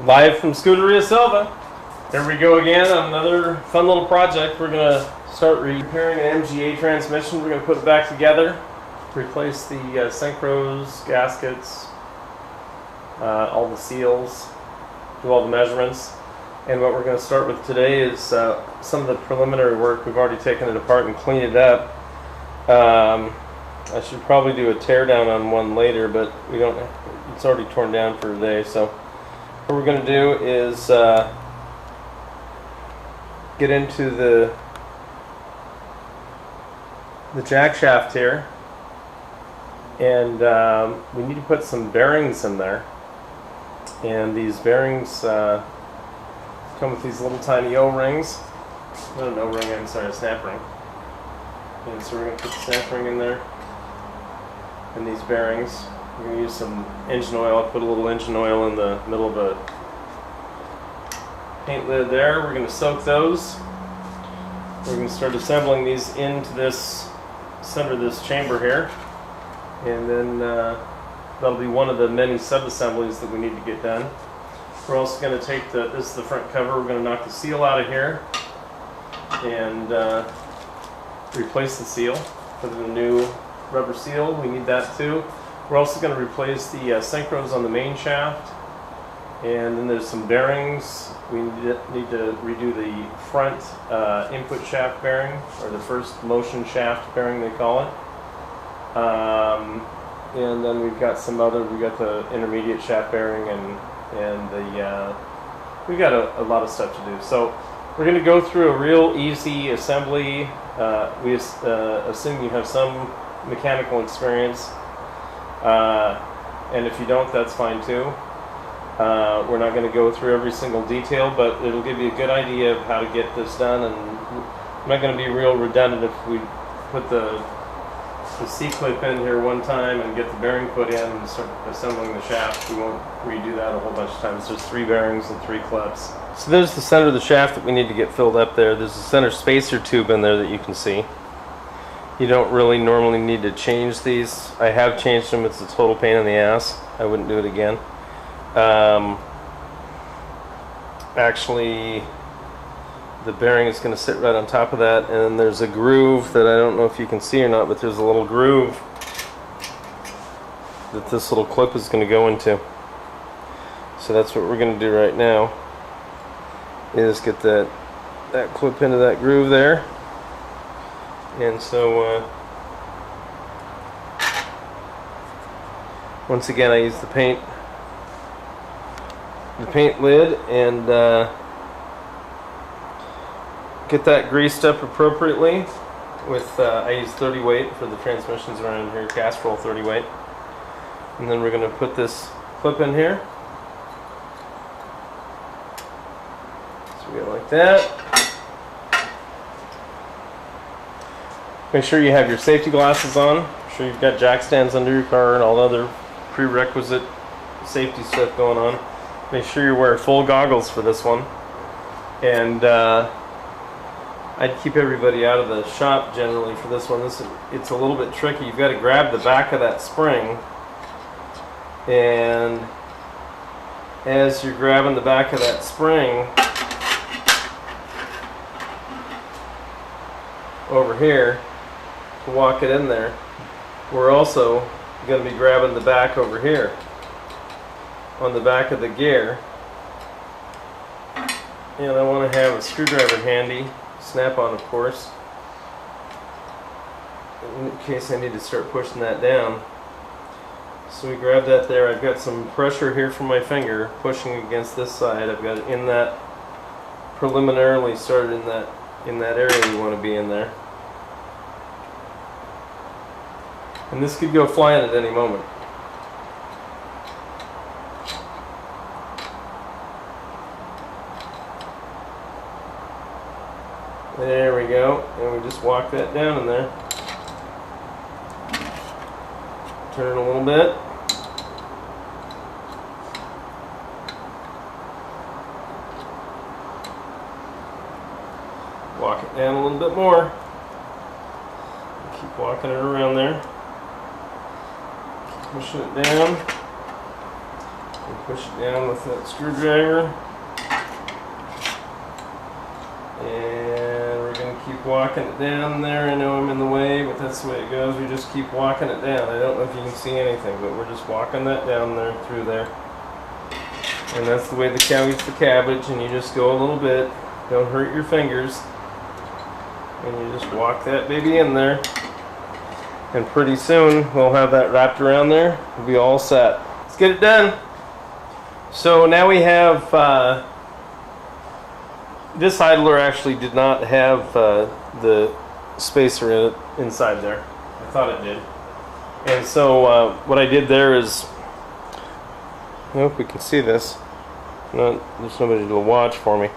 Live from Scuderia Silva. Here we go again on another fun little project. We're going to start repairing an MGA transmission. We're going to put it back together, replace the synchros, gaskets, all the seals, do all the measurements. And what we're going to start with today is some of the preliminary work. We've already taken it apart and cleaned it up. I should probably do a tear down on one later, but we don't. It's already torn down for today. So what we're going to do is get into the jack shaft here, and we need to put some bearings in there. And these bearings come with these little tiny O-rings. Not an O-ring, I'm sorry, a snap ring. And so we're going to put the snap ring in there, and these bearings. We're going to use some engine oil. I'll put a little engine oil in the middle of a paint lid there. We're going to soak those. We're going to start assembling these into this center of this chamber here, and then that'll be one of the many sub-assemblies that we need to get done. We're also going to take this is the front cover. We're going to knock the seal out of here and replace the seal. Put in a new rubber seal. We need that too. We're also going to replace the synchros on the main shaft, and then there's some bearings. We need to redo the front input shaft bearing, or the first motion shaft bearing they call it. And then we've got some other. We got the intermediate shaft bearing, and the we've got a lot of stuff to do. So we're going to go through a real easy assembly. We assume you have some mechanical experience. And if you don't, that's fine too. We're not going to go through every single detail, but it'll give you a good idea of how to get this done. And I'm not going to be real redundant. If we put the C-clip in here one time and get the bearing put in and start assembling the shaft, we won't redo that a whole bunch of times. There's 3 bearings and 3 clips. So there's the center of the shaft that we need to get filled up there. There's a center spacer tube in there that you can see. You don't really normally need to change these. I have changed them. It's a total pain in the ass. I wouldn't do it again. Actually, the bearing is going to sit right on top of that, and then there's a groove that I don't know if you can see or not, but there's a little groove that this little clip is going to go into. So that's what we're going to do right now, is get that clip into that groove there. And so once again, I use the paint lid and get that greased up appropriately with I use 30 weight for the transmissions around here, cast roll 30 weight. And then we're going to put this clip in here. So we go like that. Make sure you have your safety glasses on. Make sure you've got jack stands under your car and all the other prerequisite safety stuff going on. Make sure you wear full goggles for this one. And I'd keep everybody out of the shop generally for this one. It's a little bit tricky. You've got to grab the back of that spring, and as you're grabbing the back of that spring over here to walk it in there, we're also going to be grabbing the back over here on the back of the gear. And I want to have a screwdriver handy, snap-on of course, in case I need to start pushing that down. So we grab that there. I've got some pressure here from my finger pushing against this side. I've got it in that, preliminarily started in that area you want to be in there. And this could go flying at any moment. There we go, and we just walk that down in there. Turn it a little bit. Walk it down a little bit more. Keep walking it around there. Keep pushing it down. push it down with that screwdriver. And we're going to keep walking it down there. I know I'm in the way, but that's the way it goes. We just keep walking it down. I don't know if you can see anything, but we're just walking that down there, through there. And that's the way the cow eats the cabbage, and you just go a little bit. Don't hurt your fingers. And you just walk that baby in there. And pretty soon, we'll have that wrapped around there. We'll be all set. Let's get it done. So now we have, this idler actually did not have the spacer in it, inside there. I thought it did. And so what I did there is, I hope we can see this. No, there's nobody to watch for me.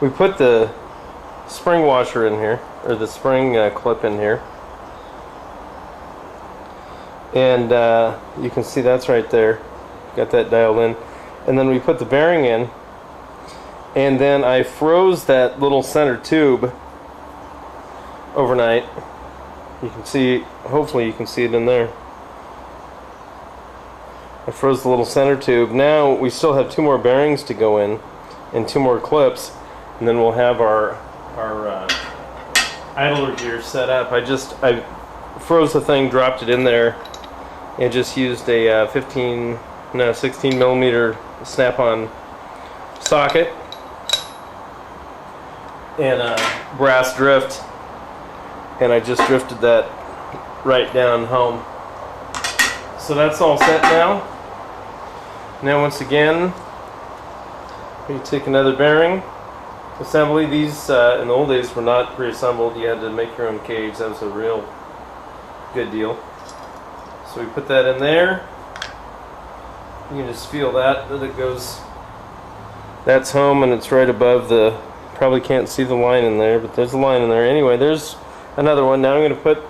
We put the spring washer in here, or the spring clip in here. And you can see that's right there. Got that dialed in. And then we put the bearing in. And then I froze that little center tube overnight. You can see, hopefully you can see it in there. I froze the little center tube. Now we still have 2 more bearings to go in and 2 more clips, and then we'll have our idler gear set up. I froze the thing, dropped it in there, and just used a 16 millimeter snap-on socket and a brass drift, and I just drifted that right down home. So that's all set now. Now once again, we take another bearing assembly. These in the old days were not pre-assembled. You had to make your own cage. That was a real good deal. So we put that in there. You can just feel that it goes. That's home, and it's right above the. Probably can't see the line in there, but there's a line in there. Anyway, there's another one. Now I'm going to put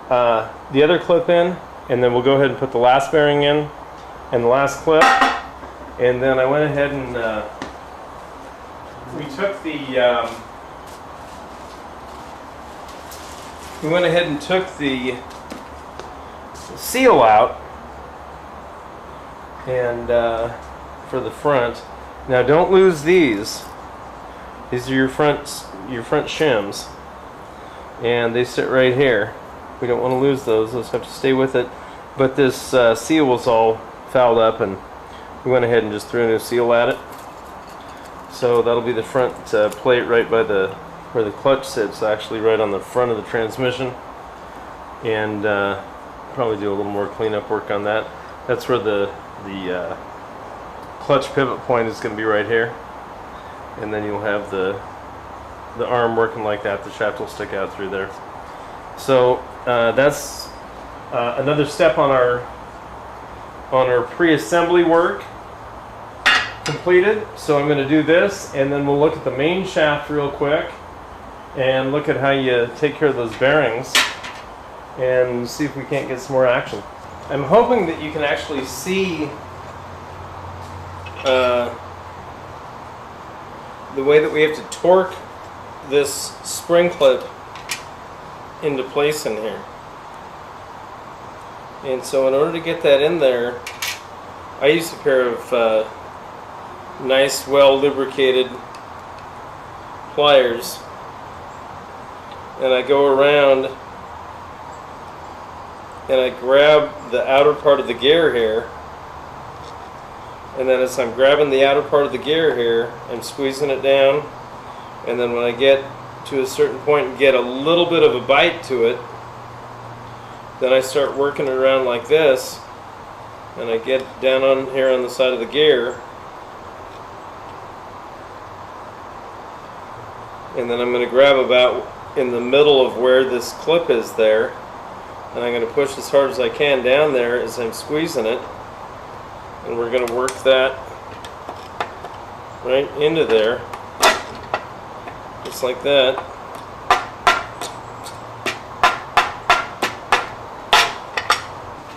the other clip in, and then we'll go ahead and put the last bearing in and the last clip. And then I went ahead and we took the seal out, and for the front. Now don't lose these. These are your front shims, and they sit right here. We don't want to lose those. Those have to stay with it. But this seal was all fouled up, and we went ahead and just threw a new seal at it. So that'll be the front plate right by where the clutch sits, actually right on the front of the transmission. And probably do a little more cleanup work on that. That's where the clutch pivot point is going to be, right here. And then you'll have the arm working like that. The shaft will stick out through there. So that's another step on our pre-assembly work completed. So I'm going to do this, and then we'll look at the main shaft real quick and look at how you take care of those bearings and see if we can't get some more action. I'm hoping that you can actually see the way that we have to torque this spring clip into place in here. And so in order to get that in there, I use a pair of nice, well lubricated pliers, and I go around and I grab the outer part of the gear here, and then as I'm grabbing the outer part of the gear here, I'm squeezing it down, and then when I get to a certain point and get a little bit of a bite to it, then I start working it around like this, and I get down on here on the side of the gear, and then I'm going to grab about in the middle of where this clip is there, and I'm going to push as hard as I can down there as I'm squeezing it, and we're going to work that right into there, just like that.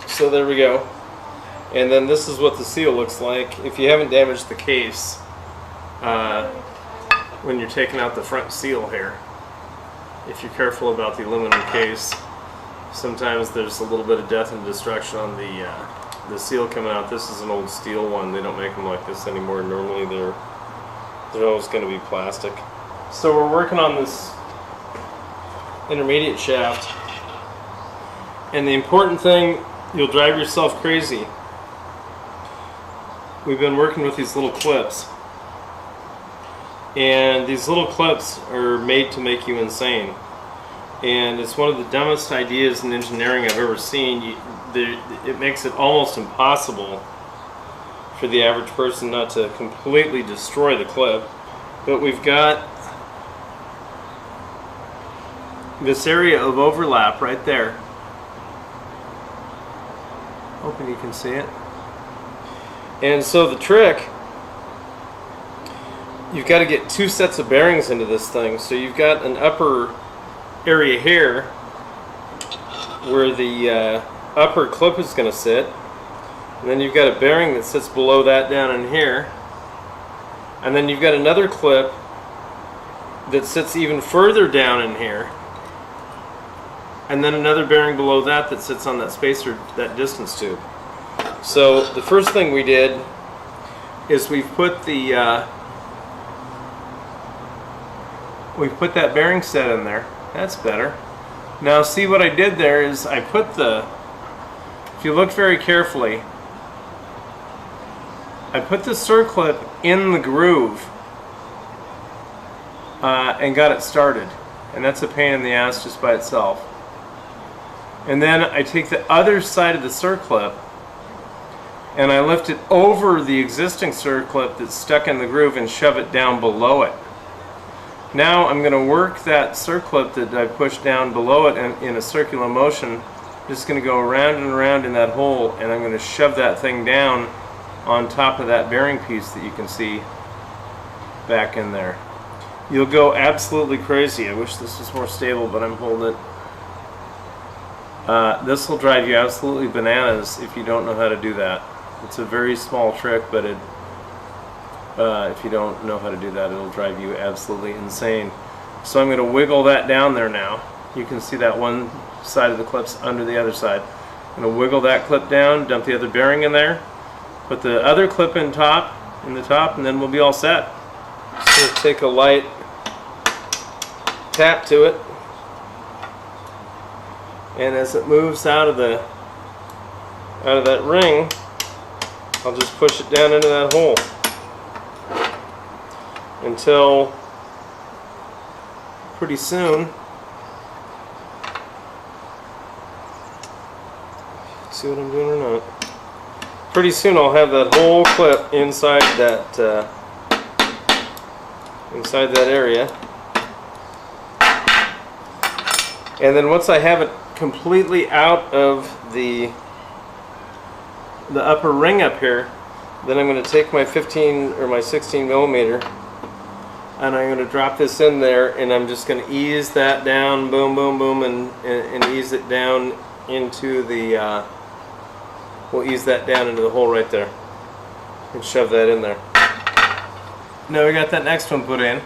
So there we go. And then this is what the seal looks like if you haven't damaged the case when you're taking out the front seal here. If you're careful about the aluminum case, sometimes there's a little bit of death and destruction on the the seal coming out. This is an old steel one. They don't make them like this anymore. Normally they're always going to be plastic. So we're working on this intermediate shaft, and the important thing, you'll drive yourself crazy. We've been working with these little clips, and these little clips are made to make you insane. And it's one of the dumbest ideas in engineering I've ever seen. It makes it almost impossible for the average person not to completely destroy the clip. But we've got this area of overlap right there. Hoping you can see it. And so the trick, you've got to get two sets of bearings into this thing. So you've got an upper area here where the upper clip is going to sit, and then you've got a bearing that sits below that down in here, and then you've got another clip that sits even further down in here, and then another bearing below that that sits on that spacer, that distance tube. So the first thing we did is we've put that bearing set in there. That's better. Now see what I did there is I put if you look very carefully, I put the circlip in the groove and got it started. And that's a pain in the ass just by itself. And then I take the other side of the circlip and I lift it over the existing circlip that's stuck in the groove and shove it down below it. Now I'm going to work that circlip that I pushed down below it in a circular motion. Just going to go around and around in that hole, and I'm going to shove that thing down on top of that bearing piece that you can see back in there. You'll go absolutely crazy. I wish this was more stable, but I'm holding it. This will drive you absolutely bananas if you don't know how to do that. It's a very small trick, but if you don't know how to do that, it'll drive you absolutely insane. So I'm going to wiggle that down there now. You can see that one side of the clip's under the other side. I'm going to wiggle that clip down, dump the other bearing in there, put the other clip in the top, and then we'll be all set. So take a light tap to it, and as it moves out of that ring, I'll just push it down into that hole until pretty soon. See what I'm doing or not? Pretty soon I'll have that whole clip inside that area, and then once I have it completely out of the upper ring up here, then I'm going to take my 15 or my 16 millimeter and I'm going to drop this in there, and I'm just going to ease that down, boom, boom, boom, and ease it down into the we'll ease that down into the hole right there and shove that in there. Now we got that next one put in.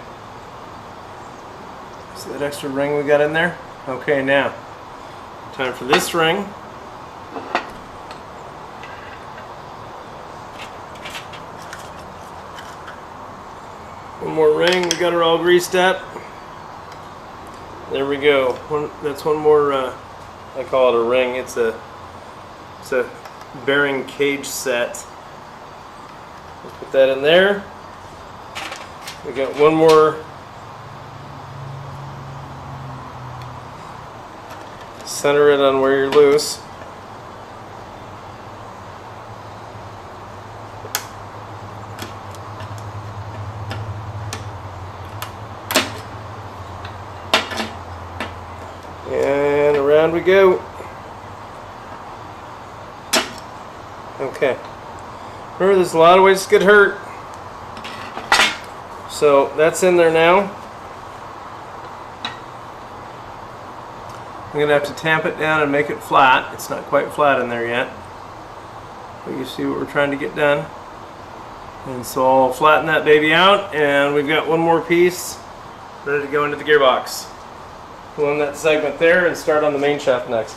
See that extra ring we got in there? Okay, now time for this ring. One more ring, we got her all greased up. There we go. That's one more, I call it a ring. It's a bearing cage set. We'll put that in there. We got one more center it on where you're loose. And around we go. Okay. Remember, there's a lot of ways to get hurt. So that's in there now. I'm going to have to tamp it down and make it flat. It's not quite flat in there yet. But you see what we're trying to get done. And so I'll flatten that baby out, and we've got one more piece ready to go into the gearbox. We'll end that segment there and start on the main shaft next.